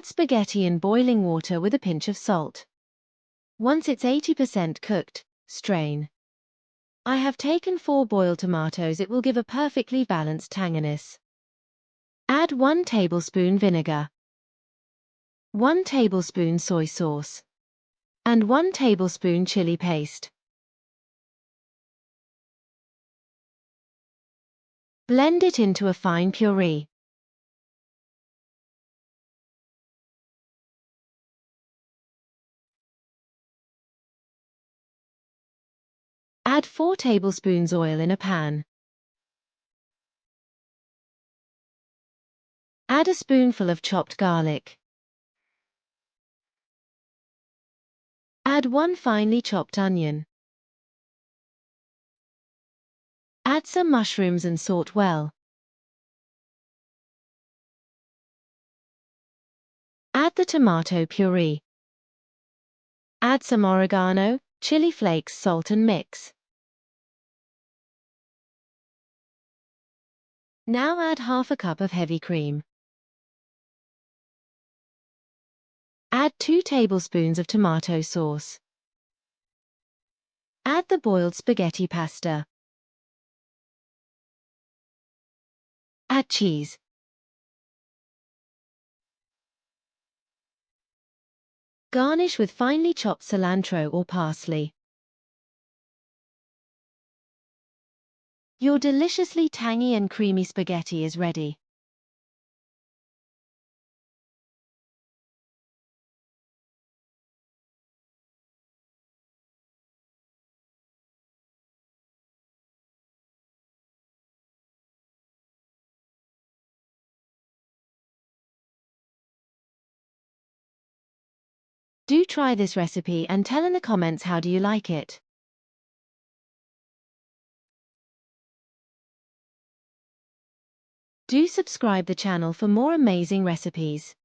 Add spaghetti in boiling water with a pinch of salt. Once it's 80% cooked, strain. I have taken 4 boiled tomatoes. It will give a perfectly balanced tanginess. Add 1 tablespoon vinegar, 1 tablespoon soy sauce, and 1 tablespoon chili paste. Blend it into a fine puree. Add 4 tablespoons oil in a pan. Add a spoonful of chopped garlic. Add 1 finely chopped onion. Add some mushrooms and salt well. Add the tomato puree. Add some oregano, chili flakes, salt and mix. Now add half a cup of heavy cream. Add 2 tablespoons of tomato sauce. Add the boiled spaghetti pasta. Add cheese. Garnish with finely chopped cilantro or parsley. Your deliciously tangy and creamy spaghetti is ready. Do try this recipe and tell in the comments how do you like it. Do subscribe the channel for more amazing recipes.